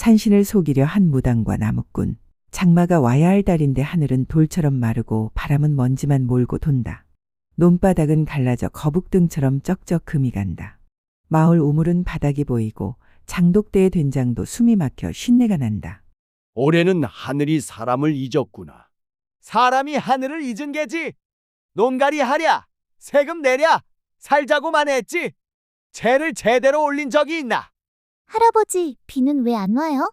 산신을 속이려 한 무당과 나무꾼. 장마가 와야 할 달인데 하늘은 돌처럼 마르고 바람은 먼지만 몰고 돈다. 논바닥은 갈라져 거북등처럼 쩍쩍 금이 간다. 마을 우물은 바닥이 보이고 장독대의 된장도 숨이 막혀 쉰내가 난다. 올해는 하늘이 사람을 잊었구나. 사람이 하늘을 잊은 게지. 논갈이 하랴, 세금 내랴, 살자고만 했지. 재를 제대로 올린 적이 있나? 할아버지, 비는 왜 안 와요?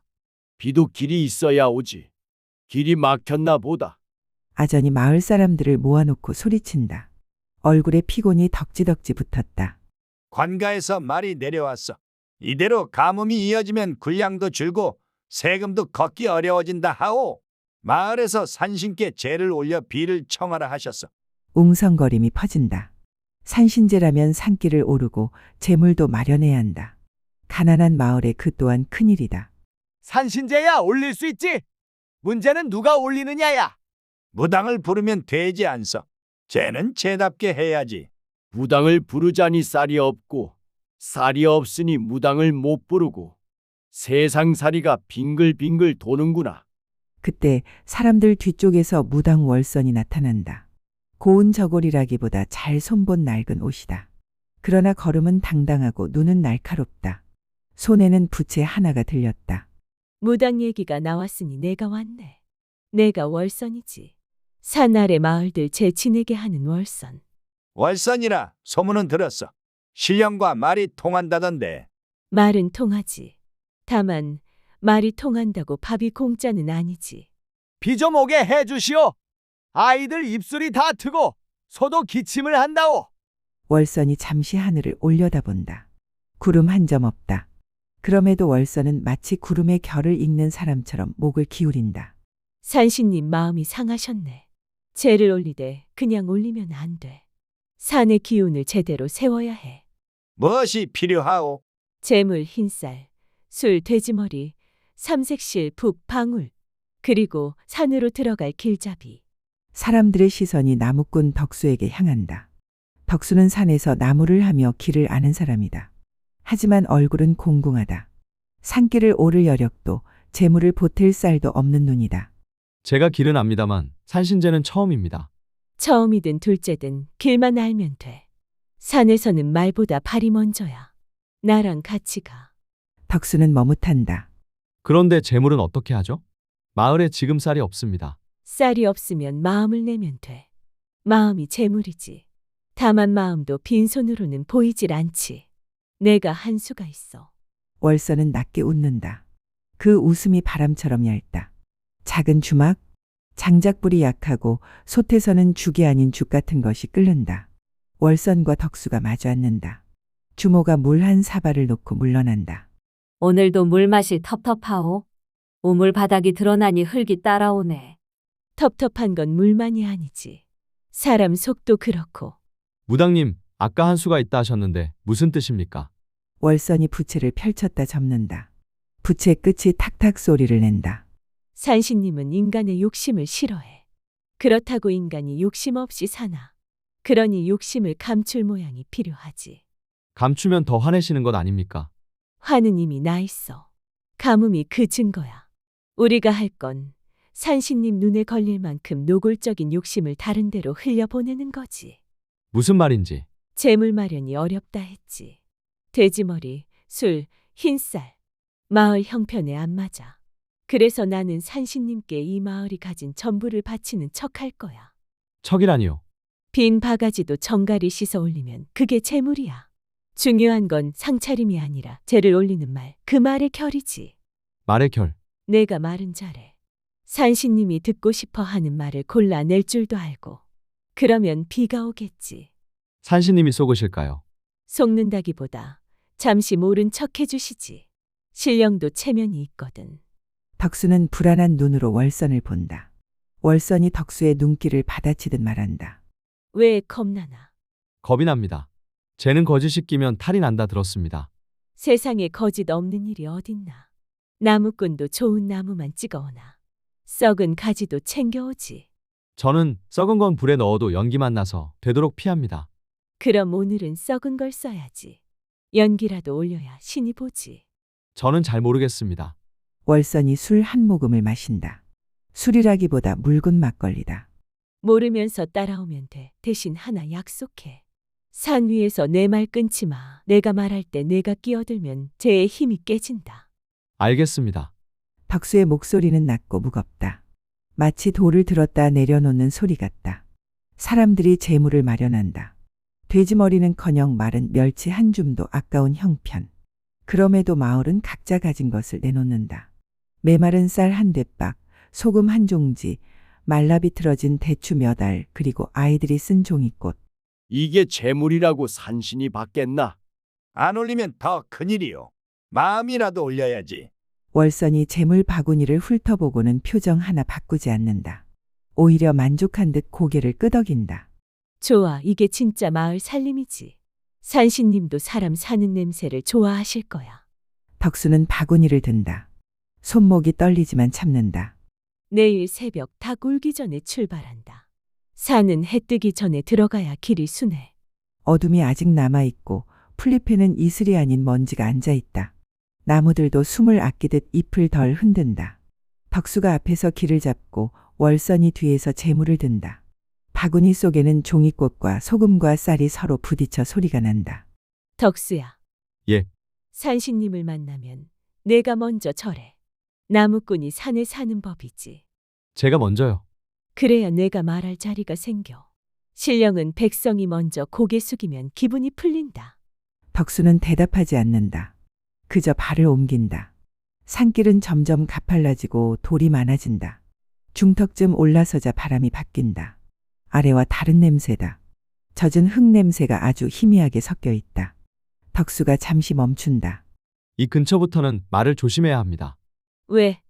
비도 길이 있어야 오지. 길이 막혔나 보다. 아전이 마을 사람들을 모아놓고 소리친다. 얼굴에 피곤이 덕지덕지 붙었다. 관가에서 말이 내려왔어. 이대로 가뭄이 이어지면 군량도 줄고 세금도 걷기 어려워진다 하오. 마을에서 산신께 제를 올려 비를 청하라 하셨어. 웅성거림이 퍼진다. 산신제라면 산길을 오르고 재물도 마련해야 한다. 가난한 마을에 그 또한 큰일이다. 산신제야 올릴 수 있지. 문제는 누가 올리느냐야. 무당을 부르면 되지 않소. 제는 제답게 해야지. 무당을 부르자니 쌀이 없고 쌀이 없으니 무당을 못 부르고 세상살이가 빙글빙글 도는구나. 그때 사람들 뒤쪽에서 무당 월선이 나타난다. 고운 저고리라기보다 잘 손본 낡은 옷이다. 그러나 걸음은 당당하고 눈은 날카롭다. 손에는 부채 하나가 들렸다. 무당 얘기가 나왔으니 내가 왔네. 내가 월선이지. 산 아래 마을들 제 지내게 하는 월선. 월선이라 소문은 들었어. 신령과 말이 통한다던데. 말은 통하지. 다만 말이 통한다고 밥이 공짜는 아니지. 비 좀 오게 해주시오. 아이들 입술이 다 트고 소도 기침을 한다오. 월선이 잠시 하늘을 올려다본다. 구름 한 점 없다. 그럼에도 월선은 마치 구름의 결을 읽는 사람처럼 목을 기울인다. 산신님 마음이 상하셨네. 제를 올리되 그냥 올리면 안 돼. 산의 기운을 제대로 세워야 해. 무엇이 필요하오? 재물 흰쌀, 술 돼지머리, 삼색실 북 방울, 그리고 산으로 들어갈 길잡이. 사람들의 시선이 나무꾼 덕수에게 향한다. 덕수는 산에서 나무를 하며 길을 아는 사람이다. 하지만 얼굴은 공공하다. 산길을 오를 여력도 재물을 보탤 쌀도 없는 눈이다. 제가 길은 압니다만 산신제는 처음입니다. 처음이든 둘째든 길만 알면 돼. 산에서는 말보다 발이 먼저야. 나랑 같이 가. 덕수는 머뭇한다. 그런데 재물은 어떻게 하죠? 마을에 지금 쌀이 없습니다. 쌀이 없으면 마음을 내면 돼. 마음이 재물이지. 다만 마음도 빈손으로는 보이질 않지. 내가 한 수가 있어. 월선은 낮게 웃는다. 그 웃음이 바람처럼 얇다. 작은 주막, 장작불이 약하고 솥에서는 죽이 아닌 죽 같은 것이 끓는다. 월선과 덕수가 마주 앉는다. 주모가 물 한 사발을 놓고 물러난다. 오늘도 물맛이 텁텁하오. 우물 바닥이 드러나니 흙이 따라오네. 텁텁한 건 물만이 아니지. 사람 속도 그렇고. 무당님, 아까 한 수가 있다 하셨는데 무슨 뜻입니까? 월선이 부채를 펼쳤다 접는다. 부채 끝이 탁탁 소리를 낸다. 산신님은 인간의 욕심을 싫어해. 그렇다고 인간이 욕심 없이 사나. 그러니 욕심을 감출 모양이 필요하지. 감추면 더 화내시는 것 아닙니까? 화는 이미 나 있어. 가뭄이 그 증거야. 우리가 할 건 산신님 눈에 걸릴 만큼 노골적인 욕심을 다른 데로 흘려보내는 거지. 무슨 말인지. 재물 마련이 어렵다 했지. 돼지머리, 술, 흰쌀. 마을 형편에 안 맞아. 그래서 나는 산신님께 이 마을이 가진 전부를 바치는 척할 거야. 척이라니요. 빈 바가지도 정갈이 씻어 올리면 그게 재물이야. 중요한 건 상차림이 아니라 재를 올리는 말, 그 말의 결이지. 말의 결. 내가 말은 잘해. 산신님이 듣고 싶어 하는 말을 골라낼 줄도 알고. 그러면 비가 오겠지. 산신님이 쏘으실까요? 속는다기보다 잠시 모른 척 해주시지. 신령도 체면이 있거든. 덕수는 불안한 눈으로 월선을 본다. 월선이 덕수의 눈길을 받아치듯 말한다. 왜 겁나나? 겁이 납니다. 쟤는 거짓이 끼면 탈이 난다 들었습니다. 세상에 거짓 없는 일이 어딨나. 나무꾼도 좋은 나무만 찍어오나. 썩은 가지도 챙겨오지. 저는 썩은 건 불에 넣어도 연기만 나서 되도록 피합니다. 그럼 오늘은 썩은 걸 써야지. 연기라도 올려야 신이 보지. 저는 잘 모르겠습니다. 월선이 술 한 모금을 마신다. 술이라기보다 묽은 막걸리다. 모르면서 따라오면 돼. 대신 하나 약속해. 산 위에서 내 말 끊지 마. 내가 말할 때 내가 끼어들면 쟤의 힘이 깨진다. 알겠습니다. 덕수의 목소리는 낮고 무겁다. 마치 돌을 들었다 내려놓는 소리 같다. 사람들이 재물을 마련한다. 돼지머리는커녕 마른 멸치 한 줌도 아까운 형편. 그럼에도 마을은 각자 가진 것을 내놓는다. 메마른 쌀 한 대박, 소금 한 종지, 말라 비틀어진 대추 몇 알, 그리고 아이들이 쓴 종이꽃. 이게 재물이라고 산신이 받겠나? 안 올리면 더 큰일이요. 마음이라도 올려야지. 월선이 재물 바구니를 훑어보고는 표정 하나 바꾸지 않는다. 오히려 만족한 듯 고개를 끄덕인다. 좋아, 이게 진짜 마을 살림이지. 산신님도 사람 사는 냄새를 좋아하실 거야. 덕수는 바구니를 든다. 손목이 떨리지만 참는다. 내일 새벽 닭 울기 전에 출발한다. 산은 해 뜨기 전에 들어가야 길이 순해. 어둠이 아직 남아있고 풀잎에는 이슬이 아닌 먼지가 앉아있다. 나무들도 숨을 아끼듯 잎을 덜 흔든다. 덕수가 앞에서 길을 잡고 월선이 뒤에서 재물을 든다. 바구니 속에는 종이꽃과 소금과 쌀이 서로 부딪혀 소리가 난다. 덕수야. 예. 산신님을 만나면 내가 먼저 절해. 나무꾼이 산에 사는 법이지. 제가 먼저요. 그래야 내가 말할 자리가 생겨. 신령은 백성이 먼저 고개 숙이면 기분이 풀린다. 덕수는 대답하지 않는다. 그저 발을 옮긴다. 산길은 점점 가팔라지고 돌이 많아진다. 중턱쯤 올라서자 바람이 바뀐다. 아래와 다른 냄새다. 젖은 흙 냄새가 아주 희미하게 섞여 있다. 덕수가 잠시 멈춘다. 이 근처부터는 말을 조심해야 합니다. 왜?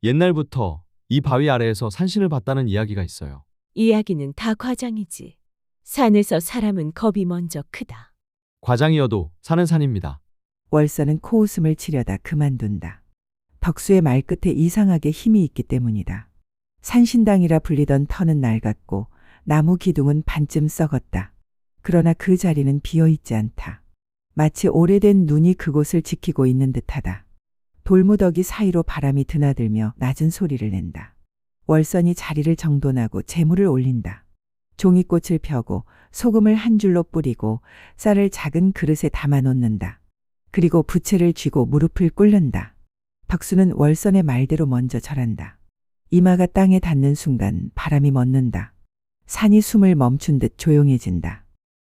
옛날부터 이 바위 아래에서 산신을 봤다는 이야기가 있어요. 이야기는 다 과장이지. 산에서 사람은 겁이 먼저 크다. 과장이어도 산은 산입니다. 월선은 코웃음을 치려다 그만둔다. 덕수의 말끝에 이상하게 힘이 있기 때문이다. 산신당이라 불리던 터는 낡았고 나무 기둥은 반쯤 썩었다. 그러나 그 자리는 비어있지 않다. 마치 오래된 눈이 그곳을 지키고 있는 듯하다. 돌무더기 사이로 바람이 드나들며 낮은 소리를 낸다. 월선이 자리를 정돈하고 재물을 올린다. 종이꽃을 펴고 소금을 한 줄로 뿌리고 쌀을 작은 그릇에 담아 놓는다. 그리고 부채를 쥐고 무릎을 꿇는다. 덕수는 월선의 말대로 먼저 절한다. 이마가 땅에 닿는 순간 바람이 멎는다. 산이 숨을 멈춘 듯 조용해진다.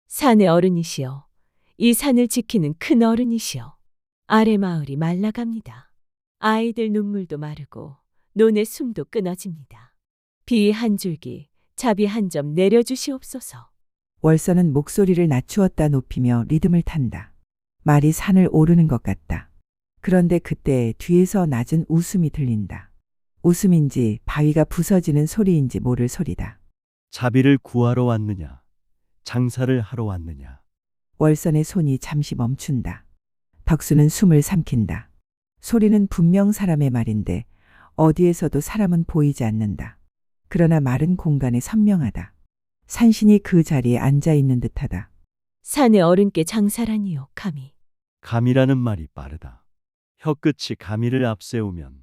산의 어른이시여. 이 산을 지키는 큰 어른이시여. 아래 마을이 말라갑니다. 아이들 눈물도 마르고 논의 숨도 끊어집니다. 비 한 줄기, 자비 한 점 내려주시옵소서. 월선은 목소리를 낮추었다 높이며 리듬을 탄다. 말이 산을 오르는 것 같다. 그런데 그때 뒤에서 낮은 웃음이 들린다. 웃음인지 바위가 부서지는 소리인지 모를 소리다. 자비를 구하러 왔느냐? 장사를 하러 왔느냐? 월선의 손이 잠시 멈춘다. 덕수는 숨을 삼킨다. 소리는 분명 사람의 말인데 어디에서도 사람은 보이지 않는다. 그러나 말은 공간에 선명하다. 산신이 그 자리에 앉아 있는 듯하다. 산의 어른께 장사라니요, 감히. 감이라는 말이 빠르다. 혀끝이 감이를 앞세우면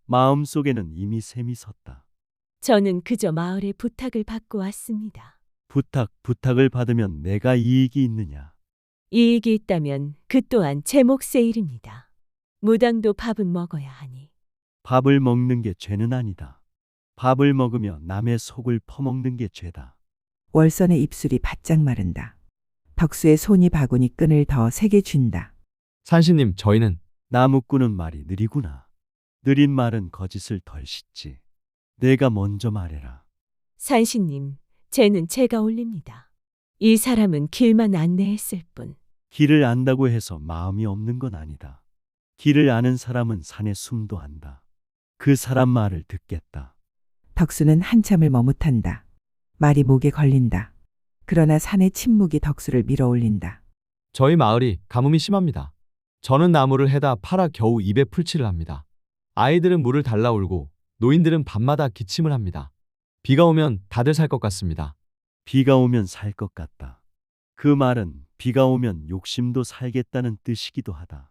마음속에는 이미 샘이 섰다. 저는 그저 마을에 부탁을 받고 왔습니다. 부탁을 받으면 내가 이익이 있느냐? 이익이 있다면 그 또한 제 몫의 일입니다. 무당도 밥은 먹어야 하니. 밥을 먹는 게 죄는 아니다. 밥을 먹으며 남의 속을 퍼먹는 게 죄다. 월선의 입술이 바짝 마른다. 덕수의 손이 바구니 끈을 더 세게 쥔다. 산신님, 저희는 나무꾼은 말이 느리구나. 느린 말은 거짓을 덜 씻지. 내가 먼저 말해라. 산신님, 쟤는 제가 올립니다. 이 사람은 길만 안내했을 뿐. 길을 안다고 해서 마음이 없는 건 아니다. 길을 아는 사람은 산의 숨도 안다. 그 사람 말을 듣겠다. 덕수는 한참을 머뭇한다. 말이 목에 걸린다. 그러나 산의 침묵이 덕수를 밀어올린다. 저희 마을이 가뭄이 심합니다. 저는 나무를 해다 팔아 겨우 입에 풀칠을 합니다. 아이들은 물을 달라 울고 노인들은 밤마다 기침을 합니다. 비가 오면 다들 살 것 같습니다. 비가 오면 살 것 같다. 그 말은 비가 오면 욕심도 살겠다는 뜻이기도 하다.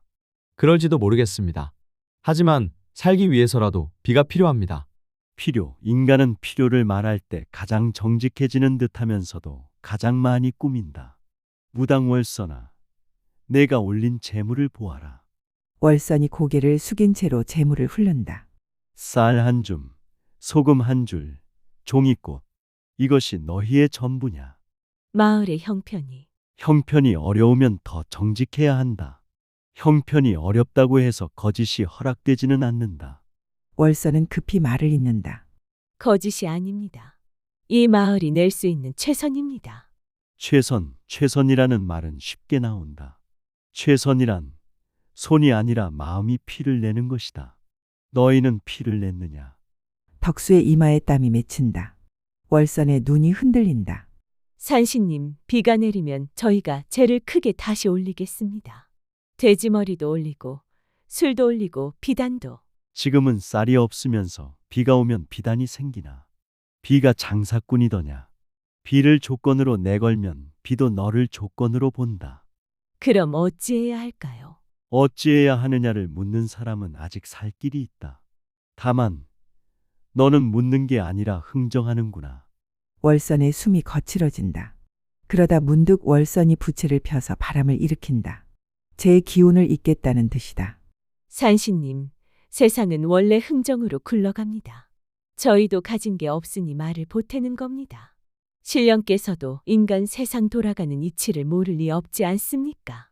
그럴지도 모르겠습니다. 하지만 살기 위해서라도 비가 필요합니다. 필요, 인간은 필요를 말할 때 가장 정직해지는 듯하면서도 가장 많이 꾸민다. 무당월서나 내가 올린 재물을 보아라. 월선이 고개를 숙인 채로 재물을 훑는다. 쌀 한 줌, 소금 한 줄, 종이꽃. 이것이 너희의 전부냐. 마을의 형편이 형편이 어려우면 더 정직해야 한다. 형편이 어렵다고 해서 거짓이 허락되지는 않는다. 월선은 급히 말을 잇는다. 거짓이 아닙니다. 이 마을이 낼 수 있는 최선입니다. 최선이라는 말은 쉽게 나온다. 최선이란 손이 아니라 마음이 피를 내는 것이다. 너희는 피를 냈느냐? 덕수의 이마에 땀이 맺힌다. 월선의 눈이 흔들린다. 산신님, 비가 내리면 저희가 재를 크게 다시 올리겠습니다. 돼지머리도 올리고 술도 올리고 비단도. 지금은 쌀이 없으면서 비가 오면 비단이 생기나. 비가 장사꾼이더냐. 비를 조건으로 내걸면 비도 너를 조건으로 본다. 그럼 어찌해야 할까요? 어찌해야 하느냐를 묻는 사람은 아직 살 길이 있다. 다만 너는 묻는 게 아니라 흥정하는구나. 월선의 숨이 거칠어진다. 그러다 문득 월선이 부채를 펴서 바람을 일으킨다. 제 기운을 잇겠다는 뜻이다. 산신님, 세상은 원래 흥정으로 굴러갑니다. 저희도 가진 게 없으니 말을 보태는 겁니다. 신령께서도 인간 세상 돌아가는 이치를 모를 리 없지 않습니까?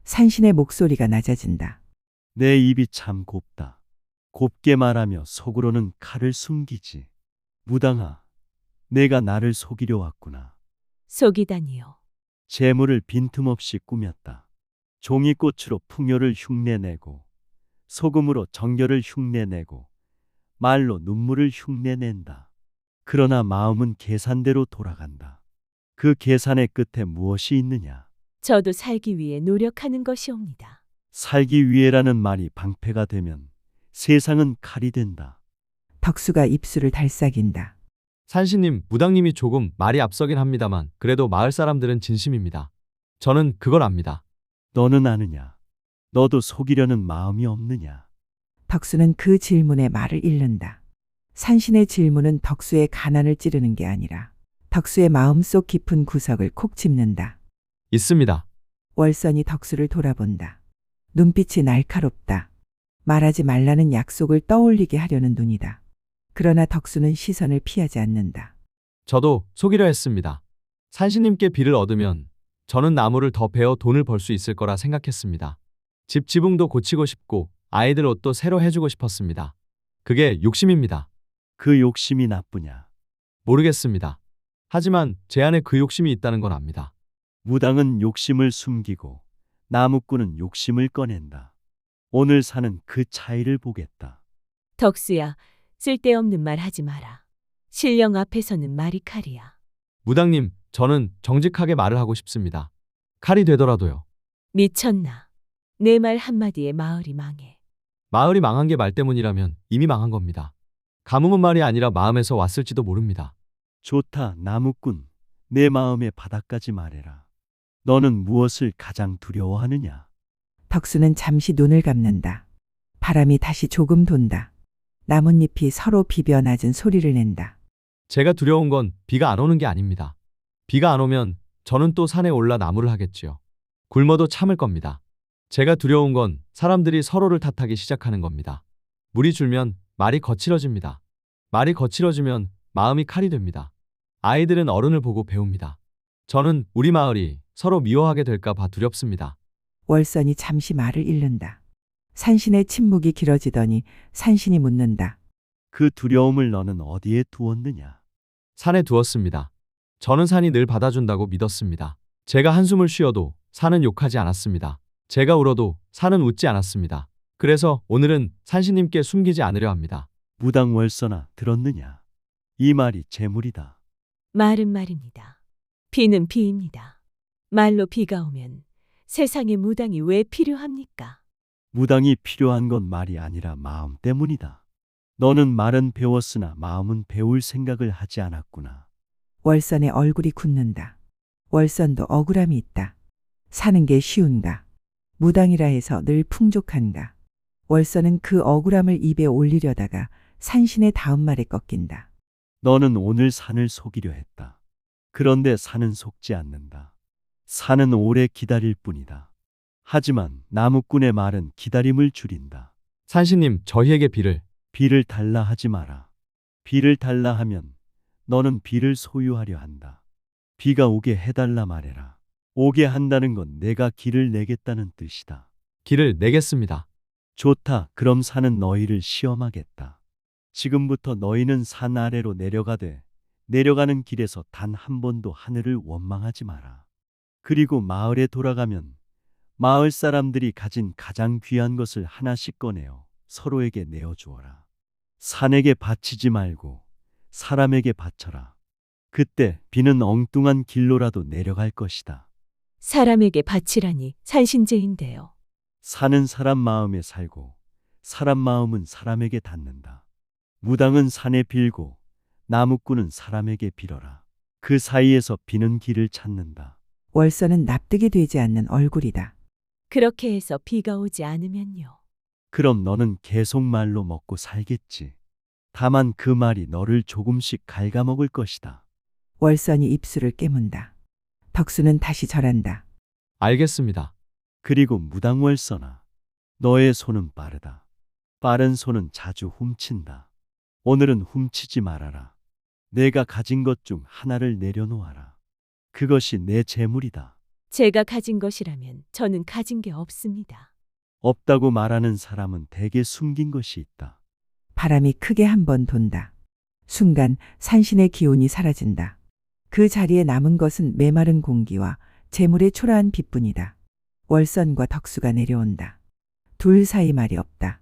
산신의 목소리가 낮아진다. 내 입이 참 곱다. 곱게 말하며 속으로는 칼을 숨기지. 무당아, 내가 나를 속이려 왔구나. 속이다니요. 재물을 빈틈없이 꾸몄다. 종이꽃으로 풍요를 흉내내고 소금으로 정결을 흉내내고 말로 눈물을 흉내낸다. 그러나 마음은 계산대로 돌아간다. 그 계산의 끝에 무엇이 있느냐? 저도 살기 위해 노력하는 것이옵니다. 살기 위해라는 말이 방패가 되면 세상은 칼이 된다. 덕수가 입술을 달싹인다. 산신님, 무당님이 조금 말이 앞서긴 합니다만 그래도 마을 사람들은 진심입니다. 저는 그걸 압니다. 너는 아느냐? 너도 속이려는 마음이 없느냐? 덕수는 그 질문에 말을 잃는다. 산신의 질문은 덕수의 가난을 찌르는 게 아니라 덕수의 마음속 깊은 구석을 콕 짚는다. 있습니다. 월선이 덕수를 돌아본다. 눈빛이 날카롭다. 말하지 말라는 약속을 떠올리게 하려는 눈이다. 그러나 덕수는 시선을 피하지 않는다. 저도 속이려 했습니다. 산신님께 비를 얻으면 저는 나무를 더 베어 돈을 벌 수 있을 거라 생각했습니다. 집 지붕도 고치고 싶고 아이들 옷도 새로 해주고 싶었습니다. 그게 욕심입니다. 그 욕심이 나쁘냐? 모르겠습니다. 하지만 제 안에 그 욕심이 있다는 건 압니다. 무당은 욕심을 숨기고 나무꾼은 욕심을 꺼낸다. 오늘 사는 그 차이를 보겠다. 덕수야, 쓸데없는 말 하지 마라. 신령 앞에서는 말이 칼이야. 무당님, 저는 정직하게 말을 하고 싶습니다. 칼이 되더라도요. 미쳤나? 내 말 한마디에 마을이 망해. 마을이 망한 게 말 때문이라면 이미 망한 겁니다. 가뭄은 말이 아니라 마음에서 왔을지도 모릅니다. 좋다, 나무꾼. 내 마음의 바닥까지 말해라. 너는 무엇을 가장 두려워하느냐? 덕수는 잠시 눈을 감는다. 바람이 다시 조금 돈다. 나뭇잎이 서로 비벼 낮은 소리를 낸다. 제가 두려운 건 비가 안 오는 게 아닙니다. 비가 안 오면 저는 또 산에 올라 나무를 하겠지요. 굶어도 참을 겁니다. 제가 두려운 건 사람들이 서로를 탓하기 시작하는 겁니다. 물이 줄면 말이 거칠어집니다. 말이 거칠어지면 마음이 칼이 됩니다. 아이들은 어른을 보고 배웁니다. 저는 우리 마을이 서로 미워하게 될까 봐 두렵습니다. 월선이 잠시 말을 잃는다. 산신의 침묵이 길어지더니 산신이 묻는다. 그 두려움을 너는 어디에 두었느냐? 산에 두었습니다. 저는 산이 늘 받아준다고 믿었습니다. 제가 한숨을 쉬어도 산은 욕하지 않았습니다. 제가 울어도 산은 웃지 않았습니다. 그래서 오늘은 산신님께 숨기지 않으려 합니다. 무당월서나 들었느냐? 이 말이 재물이다. 말은 말입니다. 비는 비입니다. 말로 비가 오면 세상에 무당이 왜 필요합니까? 무당이 필요한 건 말이 아니라 마음 때문이다. 너는 말은 배웠으나 마음은 배울 생각을 하지 않았구나. 월선의 얼굴이 굳는다. 월선도 억울함이 있다. 사는 게 쉬운가? 무당이라 해서 늘 풍족한가? 월서는 그 억울함을 입에 올리려다가 산신의 다음 말에 꺾인다. 너는 오늘 산을 속이려 했다. 그런데 산은 속지 않는다. 산은 오래 기다릴 뿐이다. 하지만 나무꾼의 말은 기다림을 줄인다. 산신님, 저희에게 비를 달라 하지 마라. 비를 달라 하면 너는 비를 소유하려 한다. 비가 오게 해달라 말해라. 오게 한다는 건 내가 길을 내겠다는 뜻이다. 길을 내겠습니다. 좋다. 그럼 산은 너희를 시험하겠다. 지금부터 너희는 산 아래로 내려가되 내려가는 길에서 단 한 번도 하늘을 원망하지 마라. 그리고 마을에 돌아가면 마을 사람들이 가진 가장 귀한 것을 하나씩 꺼내어 서로에게 내어주어라. 산에게 바치지 말고 사람에게 바쳐라. 그때 비는 엉뚱한 길로라도 내려갈 것이다. 사람에게 바치라니 산신제인데요. 산은 사람 마음에 살고 사람 마음은 사람에게 닿는다. 무당은 산에 빌고 나무꾼은 사람에게 빌어라. 그 사이에서 비는 길을 찾는다. 월서는 납득이 되지 않는 얼굴이다. 그렇게 해서 비가 오지 않으면요. 그럼 너는 계속 말로 먹고 살겠지. 다만 그 말이 너를 조금씩 갉아먹을 것이다. 월선이 입술을 깨문다. 덕수는 다시 절한다. 알겠습니다. 그리고 무당월서나 너의 손은 빠르다. 빠른 손은 자주 훔친다. 오늘은 훔치지 말아라. 내가 가진 것 중 하나를 내려놓아라. 그것이 내 재물이다. 제가 가진 것이라면 저는 가진 게 없습니다. 없다고 말하는 사람은 대개 숨긴 것이 있다. 바람이 크게 한 번 돈다. 순간 산신의 기운이 사라진다. 그 자리에 남은 것은 메마른 공기와 재물의 초라한 빛뿐이다. 월선과 덕수가 내려온다. 둘 사이 말이 없다.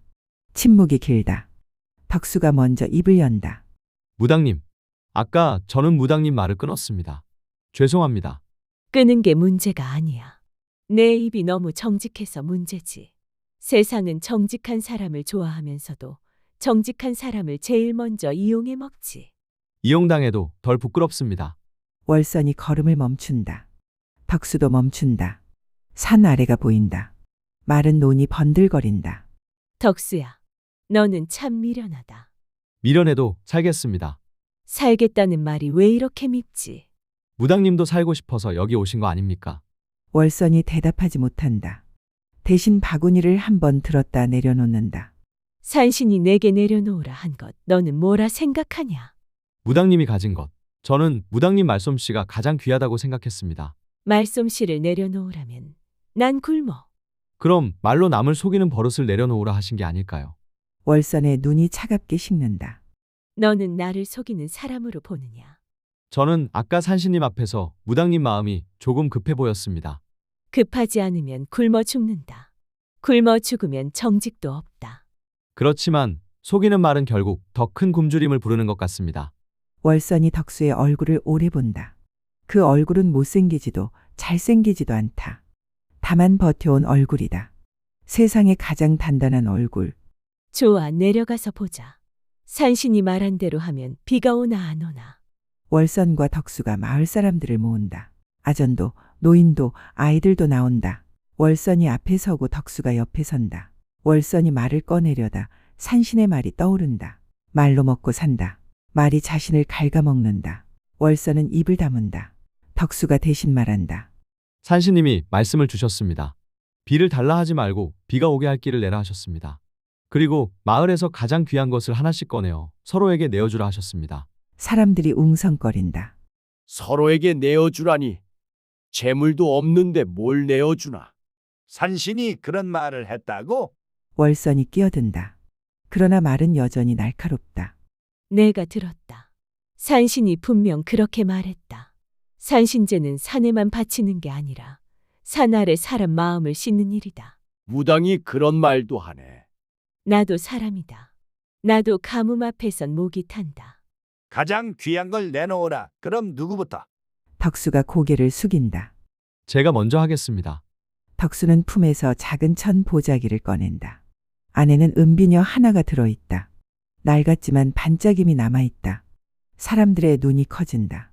침묵이 길다. 덕수가 먼저 입을 연다. 무당님, 아까 저는 무당님 말을 끊었습니다. 죄송합니다. 끄는 게 문제가 아니야. 내 입이 너무 정직해서 문제지. 세상은 정직한 사람을 좋아하면서도 정직한 사람을 제일 먼저 이용해 먹지. 이용당해도 덜 부끄럽습니다. 월선이 걸음을 멈춘다. 덕수도 멈춘다. 산 아래가 보인다. 마른 논이 번들거린다. 덕수야, 너는 참 미련하다. 미련해도 살겠습니다. 살겠다는 말이 왜 이렇게 밉지? 무당님도 살고 싶어서 여기 오신 거 아닙니까? 월선이 대답하지 못한다. 대신 바구니를 한번 들었다 내려놓는다. 산신이 내게 내려놓으라 한 것 너는 뭐라 생각하냐? 무당님이 가진 것. 저는 무당님 말솜씨가 가장 귀하다고 생각했습니다. 말솜씨를 내려놓으라면 난 굶어. 그럼 말로 남을 속이는 버릇을 내려놓으라 하신 게 아닐까요? 월선의 눈이 차갑게 식는다. 너는 나를 속이는 사람으로 보느냐? 저는 아까 산신님 앞에서 무당님 마음이 조금 급해 보였습니다. 급하지 않으면 굶어 죽는다. 굶어 죽으면 정직도 없다. 그렇지만 속이는 말은 결국 더 큰 굶주림을 부르는 것 같습니다. 월선이 덕수의 얼굴을 오래 본다. 그 얼굴은 못생기지도 잘생기지도 않다. 다만 버텨온 얼굴이다. 세상에 가장 단단한 얼굴. 좋아, 내려가서 보자. 산신이 말한 대로 하면 비가 오나 안 오나. 월선과 덕수가 마을 사람들을 모은다. 아전도, 노인도, 아이들도 나온다. 월선이 앞에 서고 덕수가 옆에 선다. 월선이 말을 꺼내려다 산신의 말이 떠오른다. 말로 먹고 산다. 말이 자신을 갉아먹는다. 월선은 입을 다문다. 덕수가 대신 말한다. 산신님이 말씀을 주셨습니다. 비를 달라 하지 말고 비가 오게 할 길을 내라 하셨습니다. 그리고 마을에서 가장 귀한 것을 하나씩 꺼내어 서로에게 내어주라 하셨습니다. 사람들이 웅성거린다. 서로에게 내어주라니. 재물도 없는데 뭘 내어주나. 산신이 그런 말을 했다고? 월선이 끼어든다. 그러나 말은 여전히 날카롭다. 내가 들었다. 산신이 분명 그렇게 말했다. 산신제는 산에만 바치는 게 아니라 산 아래 사람 마음을 씻는 일이다. 무당이 그런 말도 하네. 나도 사람이다. 나도 가뭄 앞에선 목이 탄다. 가장 귀한 걸 내놓으라. 그럼 누구부터? 덕수가 고개를 숙인다. 제가 먼저 하겠습니다. 덕수는 품에서 작은 천 보자기를 꺼낸다. 안에는 은비녀 하나가 들어있다. 낡았지만 반짝임이 남아있다. 사람들의 눈이 커진다.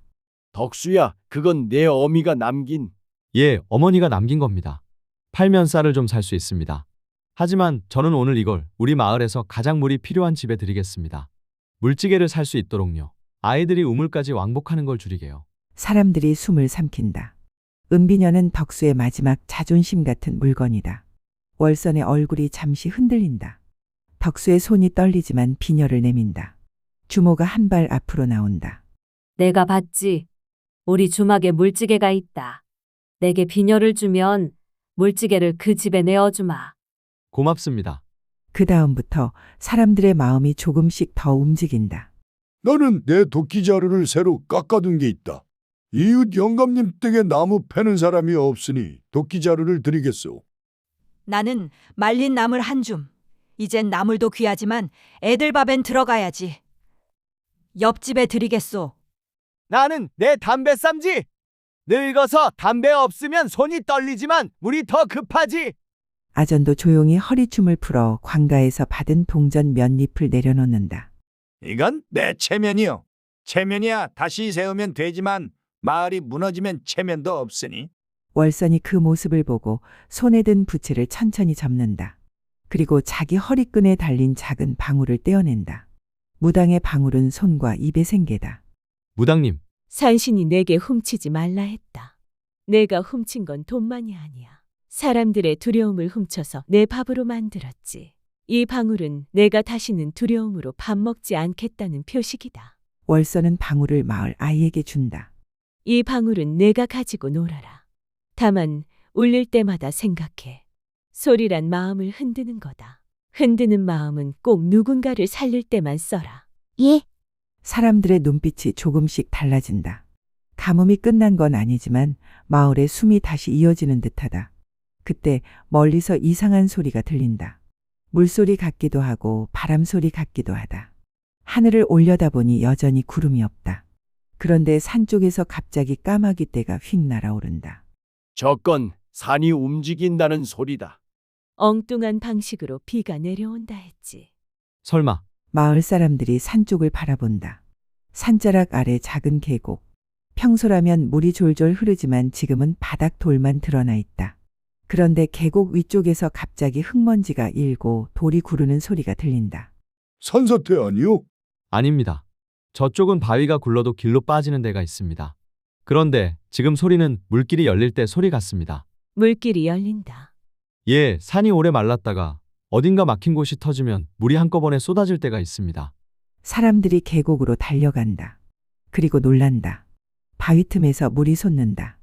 덕수야, 그건 내 어미가 남긴. 예, 어머니가 남긴 겁니다. 팔면 쌀을 좀 살 수 있습니다. 하지만 저는 오늘 이걸 우리 마을에서 가장 물이 필요한 집에 드리겠습니다. 물찌개를 살 수 있도록요. 아이들이 우물까지 왕복하는 걸 줄이게요. 사람들이 숨을 삼킨다. 은비녀는 덕수의 마지막 자존심 같은 물건이다. 월선의 얼굴이 잠시 흔들린다. 덕수의 손이 떨리지만 비녀를 내민다. 주모가 한 발 앞으로 나온다. 내가 봤지. 우리 주막에 물찌개가 있다. 내게 비녀를 주면 물찌개를 그 집에 내어주마. 고맙습니다. 그 다음부터 사람들의 마음이 조금씩 더 움직인다. 나는 내 도끼자루를 새로 깎아둔 게 있다. 이웃 영감님 댁에 나무 패는 사람이 없으니 도끼자루를 드리겠소. 나는 말린 나물 한 줌. 이젠 나물도 귀하지만 애들 밥엔 들어가야지. 옆집에 드리겠소. 나는 내 담배 쌈지. 늙어서 담배 없으면 손이 떨리지만 물이 더 급하지. 아전도 조용히 허리춤을 풀어 관가에서 받은 동전 몇 잎을 내려놓는다. 이건 내 체면이요. 체면이야 다시 세우면 되지만 마을이 무너지면 체면도 없으니. 월선이 그 모습을 보고 손에 든 부채를 천천히 접는다. 그리고 자기 허리끈에 달린 작은 방울을 떼어낸다. 무당의 방울은 손과 입에 생개다. 무당님, 산신이 내게 훔치지 말라 했다. 내가 훔친 건 돈만이 아니야. 사람들의 두려움을 훔쳐서 내 밥으로 만들었지. 이 방울은 내가 다시는 두려움으로 밥 먹지 않겠다는 표식이다. 월선은 방울을 마을 아이에게 준다. 이 방울은 내가 가지고 놀아라. 다만 울릴 때마다 생각해. 소리란 마음을 흔드는 거다. 흔드는 마음은 꼭 누군가를 살릴 때만 써라. 예, 사람들의 눈빛이 조금씩 달라진다. 가뭄이 끝난 건 아니지만 마을의 숨이 다시 이어지는 듯하다. 그때 멀리서 이상한 소리가 들린다. 물소리 같기도 하고 바람 소리 같기도 하다. 하늘을 올려다보니 여전히 구름이 없다. 그런데 산 쪽에서 갑자기 까마귀 떼가 휙 날아오른다. 저건 산이 움직인다는 소리다. 엉뚱한 방식으로 비가 내려온다 했지. 설마 마을 사람들이 산 쪽을 바라본다. 산자락 아래 작은 계곡. 평소라면 물이 졸졸 흐르지만 지금은 바닥 돌만 드러나 있다. 그런데 계곡 위쪽에서 갑자기 흙먼지가 일고 돌이 구르는 소리가 들린다. 산사태 아니요? 아닙니다. 저쪽은 바위가 굴러도 길로 빠지는 데가 있습니다. 그런데 지금 소리는 물길이 열릴 때 소리 같습니다. 물길이 열린다. 예, 산이 오래 말랐다가 어딘가 막힌 곳이 터지면 물이 한꺼번에 쏟아질 때가 있습니다. 사람들이 계곡으로 달려간다. 그리고 놀란다. 바위 틈에서 물이 솟는다.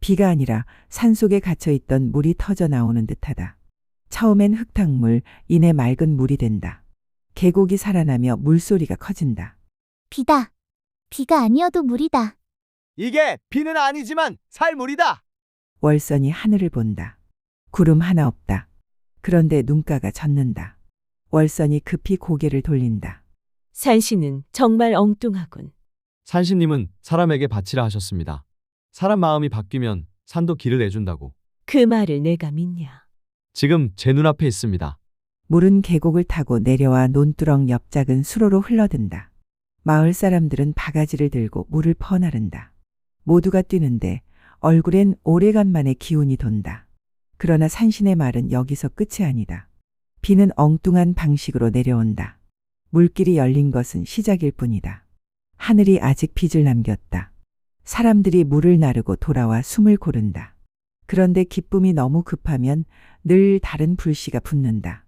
비가 아니라 산속에 갇혀있던 물이 터져 나오는 듯하다. 처음엔 흙탕물, 이내 맑은 물이 된다. 계곡이 살아나며 물소리가 커진다. 비다. 비가 아니어도 물이다. 이게 비는 아니지만 살물이다. 월선이 하늘을 본다. 구름 하나 없다. 그런데 눈가가 젖는다. 월선이 급히 고개를 돌린다. 산신은 정말 엉뚱하군. 산신님은 사람에게 바치라 하셨습니다. 사람 마음이 바뀌면 산도 길을 내준다고. 그 말을 내가 믿냐. 지금 제 눈앞에 있습니다. 물은 계곡을 타고 내려와 논두렁 옆 작은 수로로 흘러든다. 마을 사람들은 바가지를 들고 물을 퍼나른다. 모두가 뛰는데 얼굴엔 오래간만에 기운이 돈다. 그러나 산신의 말은 여기서 끝이 아니다. 비는 엉뚱한 방식으로 내려온다. 물길이 열린 것은 시작일 뿐이다. 하늘이 아직 빚을 남겼다. 사람들이 물을 나르고 돌아와 숨을 고른다. 그런데 기쁨이 너무 급하면 늘 다른 불씨가 붙는다.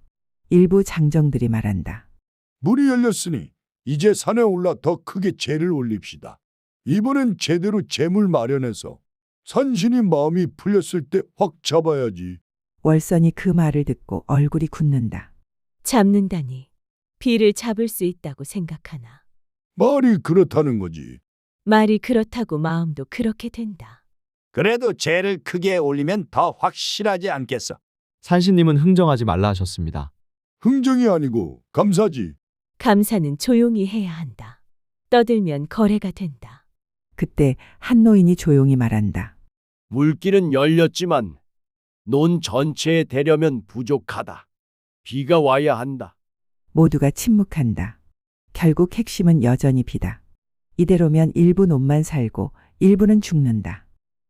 일부 장정들이 말한다. 물이 열렸으니 이제 산에 올라 더 크게 재를 올립시다. 이번엔 제대로 재물 마련해서 산신이 마음이 풀렸을 때 확 잡아야지. 월선이 그 말을 듣고 얼굴이 굳는다. 잡는다니. 비를 잡을 수 있다고 생각하나. 말이 그렇다는 거지. 말이 그렇다고 마음도 그렇게 된다. 그래도 재를 크게 올리면 더 확실하지 않겠어. 산신님은 흥정하지 말라 하셨습니다. 흥정이 아니고 감사지. 감사는 조용히 해야 한다. 떠들면 거래가 된다. 그때 한 노인이 조용히 말한다. 물길은 열렸지만 논 전체에 대려면 부족하다. 비가 와야 한다. 모두가 침묵한다. 결국 핵심은 여전히 비다. 이대로면 일부 논만 살고 일부는 죽는다.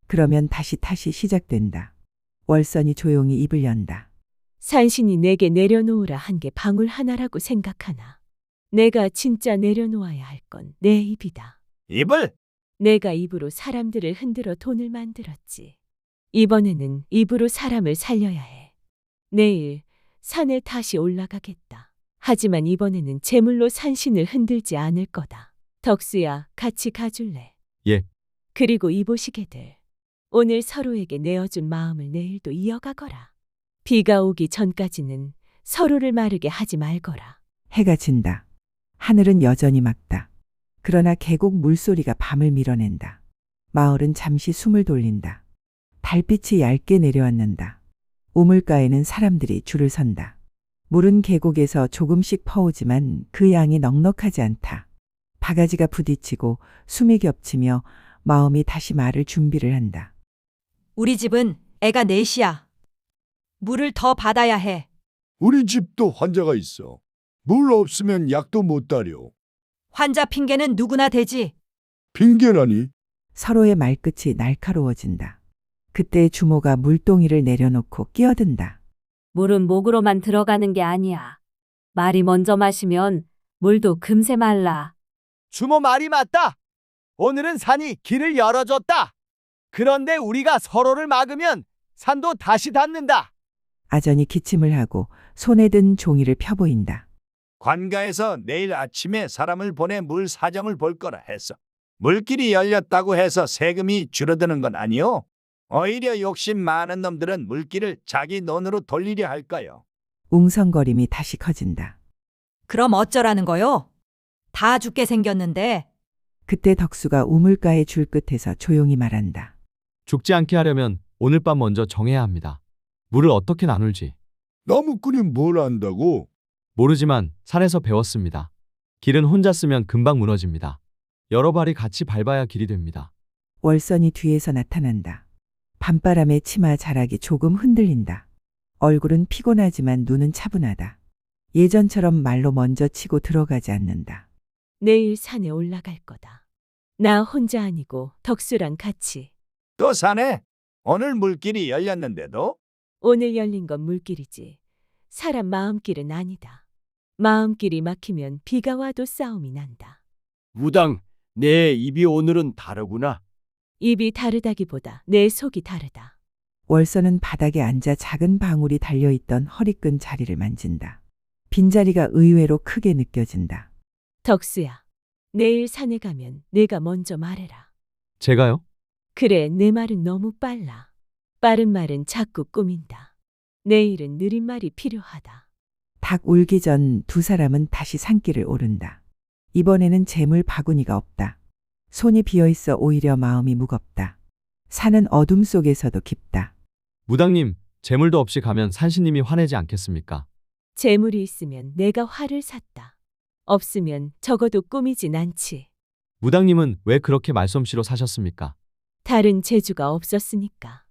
그러면 다시 시작된다. 월선이 조용히 입을 연다. 산신이 내게 내려놓으라 한 게 방울 하나라고 생각하나. 내가 진짜 내려놓아야 할 건 내 입이다. 입을 내가 입으로 사람들을 흔들어 돈을 만들었지. 이번에는 입으로 사람을 살려야 해. 내일 산에 다시 올라가겠다. 하지만 이번에는 제물로 산신을 흔들지 않을 거다. 덕수야, 같이 가줄래? 예. 그리고 이보시게들. 오늘 서로에게 내어준 마음을 내일도 이어가거라. 비가 오기 전까지는 서로를 마르게 하지 말거라. 해가 진다. 하늘은 여전히 맑다. 그러나 계곡 물소리가 밤을 밀어낸다. 마을은 잠시 숨을 돌린다. 달빛이 얇게 내려앉는다. 우물가에는 사람들이 줄을 선다. 물은 계곡에서 조금씩 퍼오지만 그 양이 넉넉하지 않다. 바가지가 부딪히고 숨이 겹치며 마음이 다시 말을 준비를 한다. 우리 집은 애가 넷이야. 물을 더 받아야 해. 우리 집도 환자가 있어. 물 없으면 약도 못 따려. 환자 핑계는 누구나 되지. 핑계라니? 서로의 말끝이 날카로워진다. 그때 주모가 물동이를 내려놓고 끼어든다. 물은 목으로만 들어가는 게 아니야. 말이 먼저 마시면 물도 금세 말라. 주모 말이 맞다. 오늘은 산이 길을 열어줬다. 그런데 우리가 서로를 막으면 산도 다시 닫는다. 아전이 기침을 하고 손에 든 종이를 펴보인다. 관가에서 내일 아침에 사람을 보내 물 사정을 볼 거라 했어. 물길이 열렸다고 해서 세금이 줄어드는 건 아니오. 오히려 욕심 많은 놈들은 물길을 자기 돈으로 돌리려 할까요? 웅성거림이 다시 커진다. 그럼 어쩌라는 거요? 다 죽게 생겼는데. 그때 덕수가 우물가의 줄 끝에서 조용히 말한다. 죽지 않게 하려면 오늘 밤 먼저 정해야 합니다. 물을 어떻게 나눌지. 나무꾼이 뭘 안다고? 모르지만 산에서 배웠습니다. 길은 혼자 쓰면 금방 무너집니다. 여러 발이 같이 밟아야 길이 됩니다. 월선이 뒤에서 나타난다. 밤바람에 치마 자락이 조금 흔들린다. 얼굴은 피곤하지만 눈은 차분하다. 예전처럼 말로 먼저 치고 들어가지 않는다. 내일 산에 올라갈 거다. 나 혼자 아니고 덕수랑 같이. 또 사네? 오늘 물길이 열렸는데도? 오늘 열린 건 물길이지. 사람 마음길은 아니다. 마음길이 막히면 비가 와도 싸움이 난다. 무당, 내 입이 오늘은 다르구나. 입이 다르다기보다 내 속이 다르다. 월선은 바닥에 앉아 작은 방울이 달려있던 허리끈 자리를 만진다. 빈자리가 의외로 크게 느껴진다. 덕수야, 내일 산에 가면 내가 먼저 말해라. 제가요? 그래, 내 말은 너무 빨라. 빠른 말은 자꾸 꾸민다. 내일은 느린 말이 필요하다. 닭 울기 전 두 사람은 다시 산길을 오른다. 이번에는 재물 바구니가 없다. 손이 비어있어 오히려 마음이 무겁다. 산은 어둠 속에서도 깊다. 무당님, 재물도 없이 가면 산신님이 화내지 않겠습니까? 재물이 있으면 내가 화를 샀다. 없으면 적어도 꾸미진 않지. 무당님은 왜 그렇게 말솜씨로 사셨습니까? 다른 재주가 없었으니까.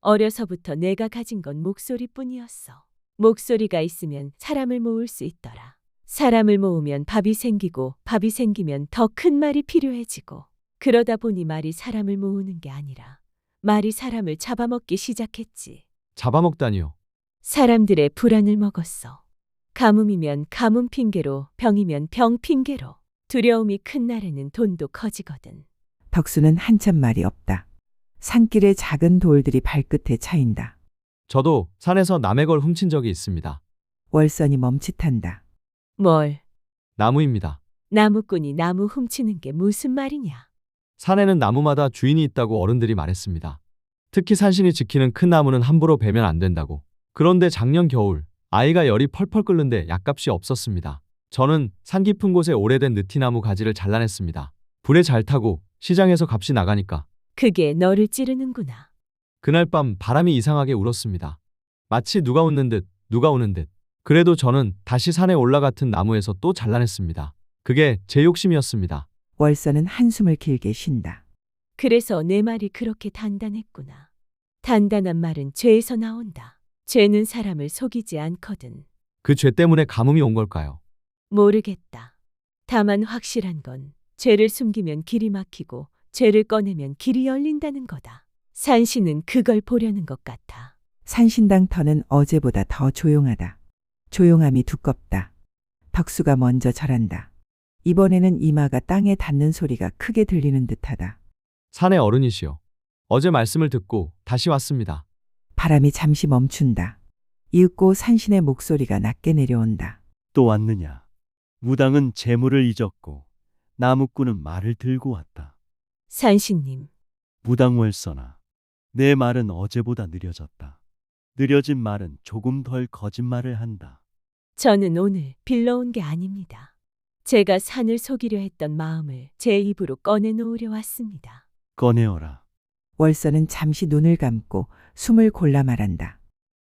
어려서부터 내가 가진 건 목소리뿐이었어. 목소리가 있으면 사람을 모을 수 있더라. 사람을 모으면 밥이 생기고 밥이 생기면 더 큰 말이 필요해지고 그러다 보니 말이 사람을 모으는 게 아니라 말이 사람을 잡아먹기 시작했지. 잡아먹다니요. 사람들의 불안을 먹었어. 가뭄이면 가뭄 핑계로 병이면 병 핑계로 두려움이 큰 날에는 돈도 커지거든. 덕수는 한참 말이 없다. 산길에 작은 돌들이 발끝에 차인다. 저도 산에서 남의 걸 훔친 적이 있습니다. 월선이 멈칫한다. 뭘? 나무입니다. 나무꾼이 나무 훔치는 게 무슨 말이냐? 산에는 나무마다 주인이 있다고 어른들이 말했습니다. 특히 산신이 지키는 큰 나무는 함부로 베면 안 된다고. 그런데 작년 겨울 아이가 열이 펄펄 끓는데 약값이 없었습니다. 저는 산 깊은 곳에 오래된 느티나무 가지를 잘라냈습니다. 불에 잘 타고 시장에서 값이 나가니까. 그게 너를 찌르는구나. 그날 밤 바람이 이상하게 울었습니다. 마치 누가 웃는 듯 누가 우는 듯. 그래도 저는 다시 산에 올라갔은 나무에서 또 잘라냈습니다. 그게 제 욕심이었습니다. 월선은 한숨을 길게 쉰다. 그래서 내 말이 그렇게 단단했구나. 단단한 말은 죄에서 나온다. 죄는 사람을 속이지 않거든. 그 죄 때문에 가뭄이 온 걸까요? 모르겠다. 다만 확실한 건 죄를 숨기면 길이 막히고 죄를 꺼내면 길이 열린다는 거다. 산신은 그걸 보려는 것 같아. 산신당 터는 어제보다 더 조용하다. 조용함이 두껍다. 덕수가 먼저 절한다. 이번에는 이마가 땅에 닿는 소리가 크게 들리는 듯하다. 산의 어른이시여. 어제 말씀을 듣고 다시 왔습니다. 바람이 잠시 멈춘다. 이윽고 산신의 목소리가 낮게 내려온다. 또 왔느냐? 무당은 재물을 잊었고 나무꾼은 말을 들고 왔다. 산신님, 무당월서나 내 말은 어제보다 느려졌다. 느려진 말은 조금 덜 거짓말을 한다. 저는 오늘 빌러온 게 아닙니다. 제가 산을 속이려 했던 마음을 제 입으로 꺼내놓으려 왔습니다. 꺼내어라. 월서는 잠시 눈을 감고 숨을 골라 말한다.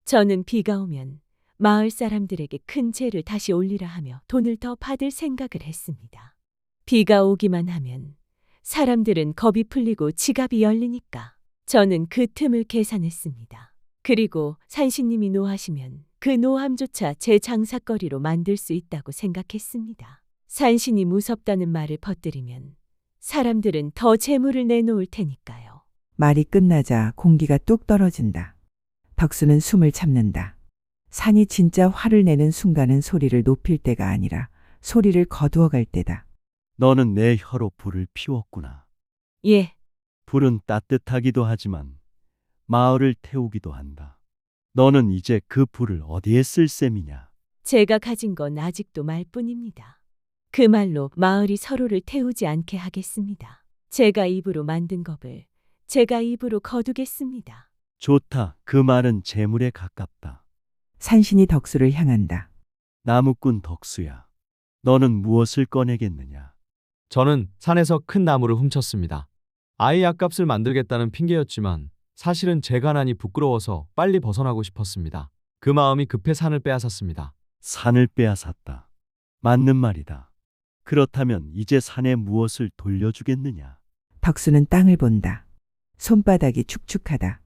저는 비가 오면 마을 사람들에게 큰 죄를 다시 올리라 하며 돈을 더 받을 생각을 했습니다. 비가 오기만 하면 사람들은 겁이 풀리고 지갑이 열리니까 저는 그 틈을 계산했습니다. 그리고 산신님이 노하시면 그 노함조차 제 장사거리로 만들 수 있다고 생각했습니다. 산신이 무섭다는 말을 퍼뜨리면 사람들은 더 재물을 내놓을 테니까요. 말이 끝나자 공기가 뚝 떨어진다. 덕수는 숨을 참는다. 산이 진짜 화를 내는 순간은 소리를 높일 때가 아니라 소리를 거두어 갈 때다. 너는 내 혀로 불을 피웠구나. 예, 불은 따뜻하기도 하지만 마을을 태우기도 한다. 너는 이제 그 불을 어디에 쓸 셈이냐? 제가 가진 건 아직도 말뿐입니다. 그 말로 마을이 서로를 태우지 않게 하겠습니다. 제가 입으로 만든 겁을 제가 입으로 거두겠습니다. 좋다. 그 말은 재물에 가깝다. 산신이 덕수를 향한다. 나무꾼 덕수야. 너는 무엇을 꺼내겠느냐? 저는 산에서 큰 나무를 훔쳤습니다. 아이 약값을 만들겠다는 핑계였지만 사실은 제 가난이 부끄러워서 빨리 벗어나고 싶었습니다. 그 마음이 급해 산을 빼앗았습니다. 산을 빼앗았다. 맞는 말이다. 그렇다면 이제 산에 무엇을 돌려주겠느냐? 덕수는 땅을 본다. 손바닥이 축축하다.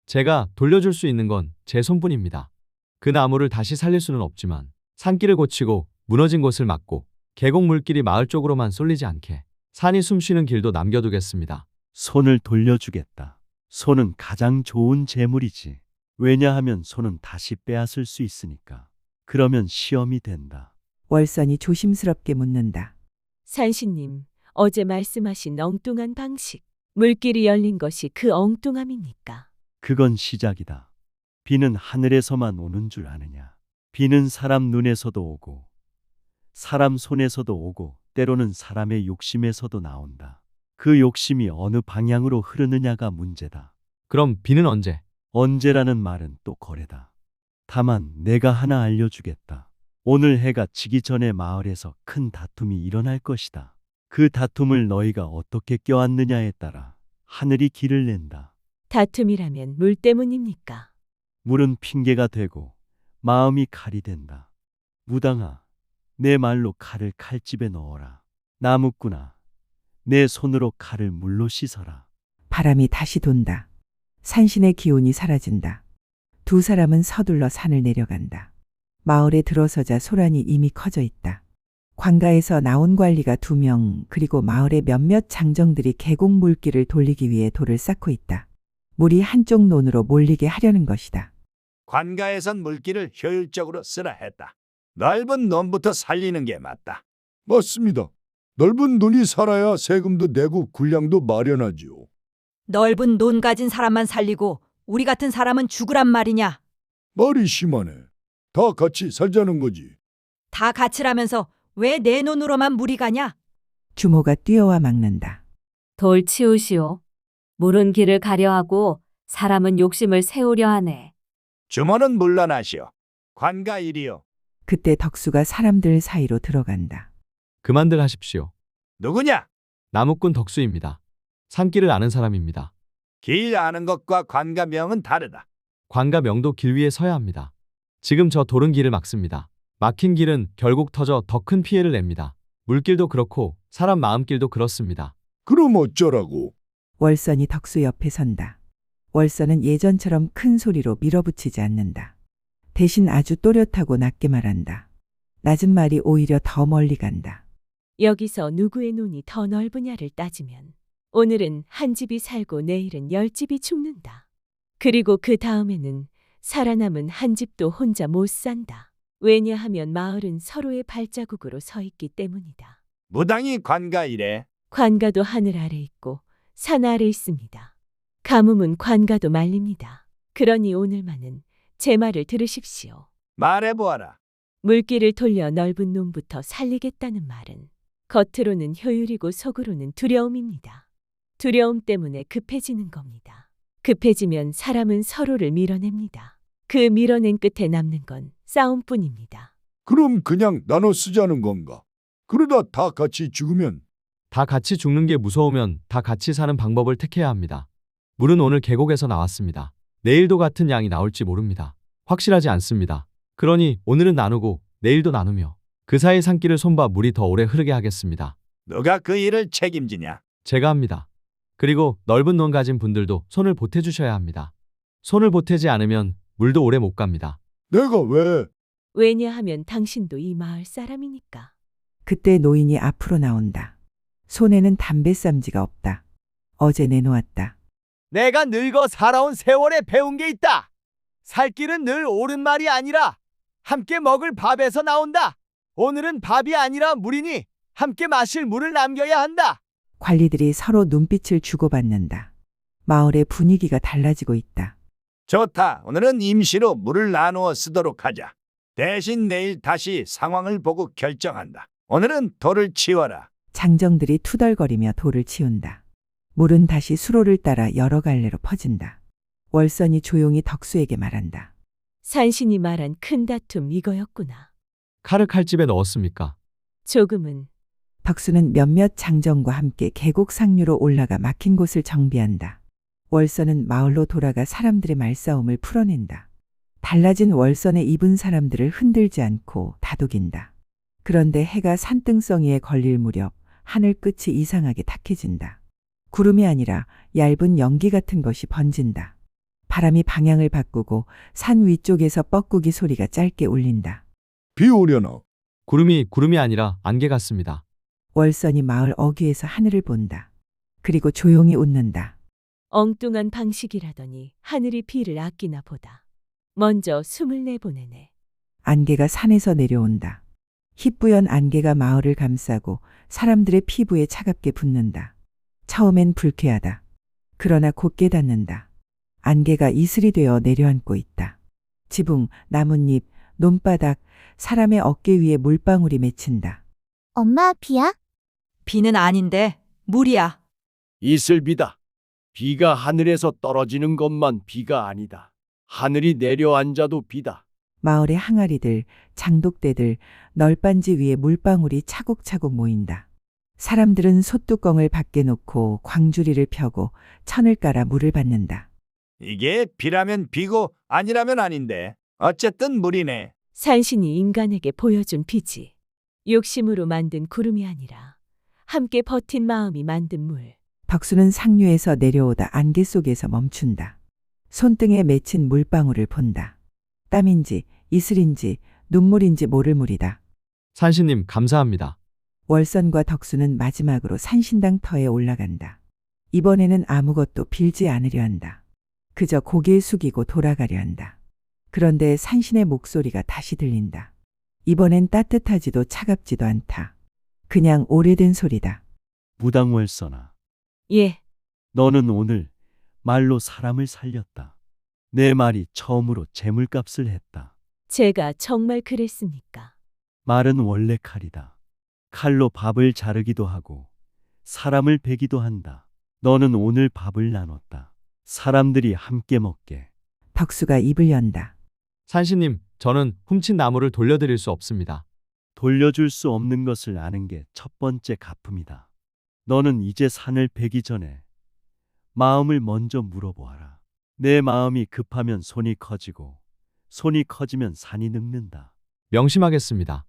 제가 돌려줄 수 있는 건 제 손뿐입니다. 그 나무를 다시 살릴 수는 없지만 산길을 고치고 무너진 곳을 막고 계곡 물길이 마을 쪽으로만 쏠리지 않게 산이 숨쉬는 길도 남겨두겠습니다. 손을 돌려주겠다. 손은 가장 좋은 재물이지. 왜냐하면 손은 다시 빼앗을 수 있으니까. 그러면 시험이 된다. 월선이 조심스럽게 묻는다. 산신님, 어제 말씀하신 엉뚱한 방식. 물길이 열린 것이 그 엉뚱함입니까? 그건 시작이다. 비는 하늘에서만 오는 줄 아느냐? 비는 사람 눈에서도 오고 사람 손에서도 오고 때로는 사람의 욕심에서도 나온다. 그 욕심이 어느 방향으로 흐르느냐가 문제다. 그럼 비는 언제? 언제라는 말은 또 거래다. 다만 내가 하나 알려주겠다. 오늘 해가 지기 전에 마을에서 큰 다툼이 일어날 것이다. 그 다툼을 너희가 어떻게 껴안느냐에 따라 하늘이 길을 낸다. 다툼이라면 물 때문입니까? 물은 핑계가 되고 마음이 칼이 된다. 무당아, 내 말로 칼을 칼집에 넣어라. 나무꾼아, 내 손으로 칼을 물로 씻어라. 바람이 다시 돈다. 산신의 기운이 사라진다. 두 사람은 서둘러 산을 내려간다. 마을에 들어서자 소란이 이미 커져 있다. 관가에서 나온 관리가 2명 그리고 마을의 몇몇 장정들이 계곡 물길을 돌리기 위해 돌을 쌓고 있다. 물이 한쪽 논으로 몰리게 하려는 것이다. 관가에선 물길을 효율적으로 쓰라 했다. 넓은 논부터 살리는 게 맞다. 맞습니다. 넓은 논이 살아야 세금도 내고 군량도 마련하지요. 넓은 논 가진 사람만 살리고 우리 같은 사람은 죽으란 말이냐? 말이 심하네. 다 같이 살자는 거지. 다 같이라면서 왜 내 논으로만 물이 가냐? 주모가 뛰어와 막는다. 돌 치우시오. 물은 길을 가려 하고 사람은 욕심을 세우려 하네. 주모는 물러나시오. 관가 일이요. 그때 덕수가 사람들 사이로 들어간다. 그만들 하십시오. 누구냐? 나무꾼 덕수입니다. 산길을 아는 사람입니다. 길 아는 것과 관가 명은 다르다. 관가 명도 길 위에 서야 합니다. 지금 저 돌은 길을 막습니다. 막힌 길은 결국 터져 더 큰 피해를 냅니다. 물길도 그렇고 사람 마음길도 그렇습니다. 그럼 어쩌라고? 월선이 덕수 옆에 선다. 월선은 예전처럼 큰 소리로 밀어붙이지 않는다. 대신 아주 또렷하고 낮게 말한다. 낮은 말이 오히려 더 멀리 간다. 여기서 누구의 논이 더 넓으냐를 따지면 오늘은 한 집이 살고 내일은 10집이 죽는다. 그리고 그 다음에는 살아남은 한 집도 혼자 못 산다. 왜냐하면 마을은 서로의 발자국으로 서 있기 때문이다. 무당이 관가 이래. 관가도 하늘 아래 있고 산 아래 있습니다. 가뭄은 관가도 말립니다. 그러니 오늘만은 제 말을 들으십시오. 말해보아라. 물길을 돌려 넓은 놈부터 살리겠다는 말은 겉으로는 효율이고 속으로는 두려움입니다. 두려움 때문에 급해지는 겁니다. 급해지면 사람은 서로를 밀어냅니다. 그 밀어낸 끝에 남는 건 싸움뿐입니다. 그럼 그냥 나눠 쓰자는 건가? 그러다 다 같이 죽으면 다 같이 죽는 게 무서우면 다 같이 사는 방법을 택해야 합니다. 물은 오늘 계곡에서 나왔습니다. 내일도 같은 양이 나올지 모릅니다. 확실하지 않습니다. 그러니 오늘은 나누고 내일도 나누며 그 사이 산길을 손봐 물이 더 오래 흐르게 하겠습니다. 누가 그 일을 책임지냐? 제가 합니다. 그리고 넓은 논 가진 분들도 손을 보태주셔야 합니다. 손을 보태지 않으면 물도 오래 못 갑니다. 내가 왜? 왜냐하면 당신도 이 마을 사람이니까. 그때 노인이 앞으로 나온다. 손에는 담배쌈지가 없다. 어제 내놓았다. 내가 늙어 살아온 세월에 배운 게 있다. 살 길은 늘 옳은 말이 아니라 함께 먹을 밥에서 나온다. 오늘은 밥이 아니라 물이니 함께 마실 물을 남겨야 한다. 관리들이 서로 눈빛을 주고받는다. 마을의 분위기가 달라지고 있다. 좋다. 오늘은 임시로 물을 나누어 쓰도록 하자. 대신 내일 다시 상황을 보고 결정한다. 오늘은 돌을 치워라. 장정들이 투덜거리며 돌을 치운다. 물은 다시 수로를 따라 여러 갈래로 퍼진다. 월선이 조용히 덕수에게 말한다. 산신이 말한 큰 다툼 이거였구나. 칼을 칼집에 넣었습니까? 조금은. 덕수는 몇몇 장정과 함께 계곡 상류로 올라가 막힌 곳을 정비한다. 월선은 마을로 돌아가 사람들의 말싸움을 풀어낸다. 달라진 월선에 입은 사람들을 흔들지 않고 다독인다. 그런데 해가 산등성이에 걸릴 무렵 하늘 끝이 이상하게 탁해진다. 구름이 아니라 얇은 연기 같은 것이 번진다. 바람이 방향을 바꾸고 산 위쪽에서 뻐꾸기 소리가 짧게 울린다. 비 오려나? 구름이 아니라 안개 같습니다. 월선이 마을 어귀에서 하늘을 본다. 그리고 조용히 웃는다. 엉뚱한 방식이라더니 하늘이 비를 아끼나 보다. 먼저 숨을 내보내네. 안개가 산에서 내려온다. 희뿌연 안개가 마을을 감싸고 사람들의 피부에 차갑게 붙는다. 처음엔 불쾌하다. 그러나 곧 깨닫는다. 안개가 이슬이 되어 내려앉고 있다. 지붕, 나뭇잎, 논바닥, 사람의 어깨 위에 물방울이 맺힌다. 엄마, 비야? 비는 아닌데 물이야. 이슬비다. 비가 하늘에서 떨어지는 것만 비가 아니다. 하늘이 내려앉아도 비다. 마을의 항아리들, 장독대들, 널빤지 위에 물방울이 차곡차곡 모인다. 사람들은 솥뚜껑을 밖에 놓고 광주리를 펴고 천을 깔아 물을 받는다. 이게 비라면 비고 아니라면 아닌데 어쨌든 물이네. 산신이 인간에게 보여준 비지. 욕심으로 만든 구름이 아니라 함께 버틴 마음이 만든 물. 덕수는 상류에서 내려오다 안개 속에서 멈춘다. 손등에 맺힌 물방울을 본다. 땀인지 이슬인지 눈물인지 모를 물이다. 산신님 감사합니다. 월선과 덕수는 마지막으로 산신당 터에 올라간다. 이번에는 아무것도 빌지 않으려 한다. 그저 고개 숙이고 돌아가려 한다. 그런데 산신의 목소리가 다시 들린다. 이번엔 따뜻하지도 차갑지도 않다. 그냥 오래된 소리다. 무당월선아, 예, 너는 오늘 말로 사람을 살렸다. 내 말이 처음으로 재물값을 했다. 제가 정말 그랬습니까? 말은 원래 칼이다. 칼로 밥을 자르기도 하고 사람을 베기도 한다. 너는 오늘 밥을 나눴다. 사람들이 함께 먹게. 덕수가 입을 연다. 산신님, 저는 훔친 나무를 돌려드릴 수 없습니다. 돌려줄 수 없는 것을 아는 게 첫 번째 갚음이다. 너는 이제 산을 베기 전에 마음을 먼저 물어보아라. 내 마음이 급하면 손이 커지고 손이 커지면 산이 늙는다. 명심하겠습니다.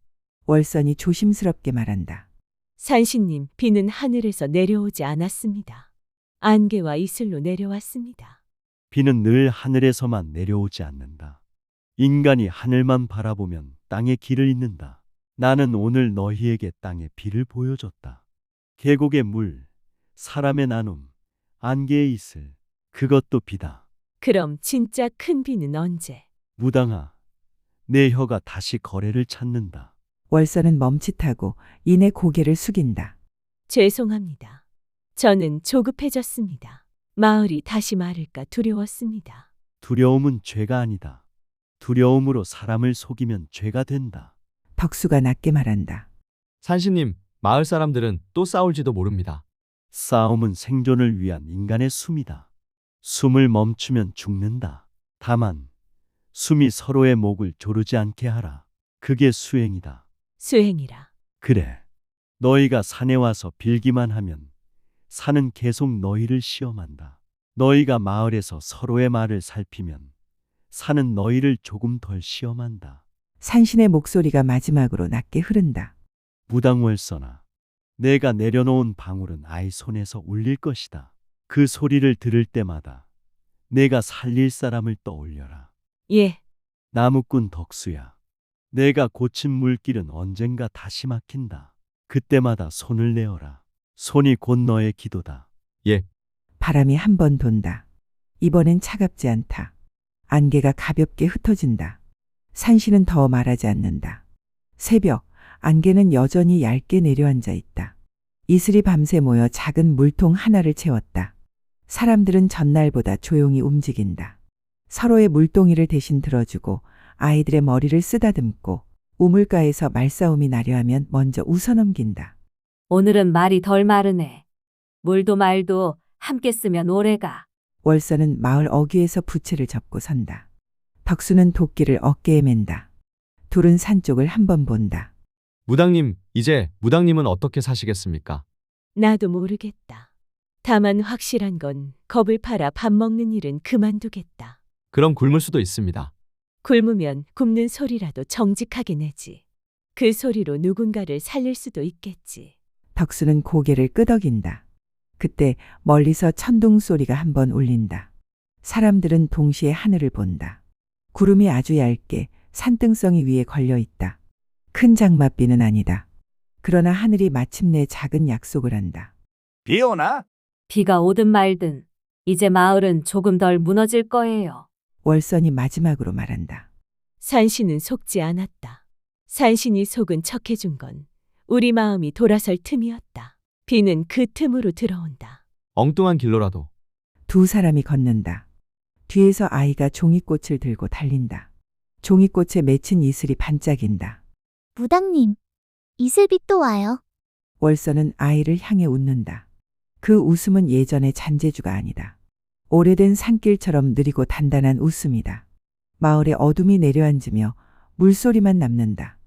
월선이 조심스럽게 말한다. 산신님, 비는 하늘에서 내려오지 않았습니다. 안개와 이슬로 내려왔습니다. 비는 늘 하늘에서만 내려오지 않는다. 인간이 하늘만 바라보면 땅에 길을 잇는다. 나는 오늘 너희에게 땅의 비를 보여줬다. 계곡의 물, 사람의 나눔, 안개의 이슬, 그것도 비다. 그럼 진짜 큰 비는 언제? 무당아, 내 혀가 다시 거래를 찾는다. 월서는 멈칫하고 이내 고개를 숙인다. 죄송합니다. 저는 조급해졌습니다. 마을이 다시 말을까 두려웠습니다. 두려움은 죄가 아니다. 두려움으로 사람을 속이면 죄가 된다. 덕수가 낮게 말한다. 산신님, 마을 사람들은 또 싸울지도 모릅니다. 싸움은 생존을 위한 인간의 숨이다. 숨을 멈추면 죽는다. 다만 숨이 서로의 목을 조르지 않게 하라. 그게 수행이다. 수행이라. 그래. 너희가 산에 와서 빌기만 하면 산은 계속 너희를 시험한다. 너희가 마을에서 서로의 말을 살피면 산은 너희를 조금 덜 시험한다. 산신의 목소리가 마지막으로 낮게 흐른다. 무당월서나, 내가 내려놓은 방울은 아이 손에서 울릴 것이다. 그 소리를 들을 때마다 내가 살릴 사람을 떠올려라. 예, 나무꾼 덕수야. 내가 고친 물길은 언젠가 다시 막힌다. 그때마다 손을 내어라. 손이 곧 너의 기도다. 예, 바람이 한 번 돈다. 이번엔 차갑지 않다. 안개가 가볍게 흩어진다. 산신은 더 말하지 않는다. 새벽, 안개는 여전히 얇게 내려앉아 있다. 이슬이 밤새 모여 작은 물통 하나를 채웠다. 사람들은 전날보다 조용히 움직인다. 서로의 물동이를 대신 들어주고 아이들의 머리를 쓰다듬고 우물가에서 말싸움이 나려 하면 먼저 웃어넘긴다. 오늘은 말이 덜 마르네. 물도 말도 함께 쓰면 오래가. 월서는 마을 어귀에서 부채를 접고 선다. 덕수는 도끼를 어깨에 맨다. 둘은 산 쪽을 한번 본다. 무당님, 이제 무당님은 어떻게 사시겠습니까? 나도 모르겠다. 다만 확실한 건 겁을 팔아 밥 먹는 일은 그만두겠다. 그럼 굶을 수도 있습니다. 굶으면 굶는 소리라도 정직하게 내지. 그 소리로 누군가를 살릴 수도 있겠지. 덕수는 고개를 끄덕인다. 그때 멀리서 천둥 소리가 한번 울린다. 사람들은 동시에 하늘을 본다. 구름이 아주 얇게 산등성이 위에 걸려 있다. 큰 장맛비는 아니다. 그러나 하늘이 마침내 작은 약속을 한다. 비 오나? 비가 오든 말든 이제 마을은 조금 덜 무너질 거예요. 월선이 마지막으로 말한다. 산신은 속지 않았다. 산신이 속은 척해준 건 우리 마음이 돌아설 틈이었다. 비는 그 틈으로 들어온다. 엉뚱한 길로라도. 두 사람이 걷는다. 뒤에서 아이가 종이꽃을 들고 달린다. 종이꽃에 맺힌 이슬이 반짝인다. 무당님, 이슬비 또 와요. 월서는 아이를 향해 웃는다. 그 웃음은 예전의 잔재주가 아니다. 오래된 산길처럼 느리고 단단한 웃음이다. 마을에 어둠이 내려앉으며 물소리만 남는다.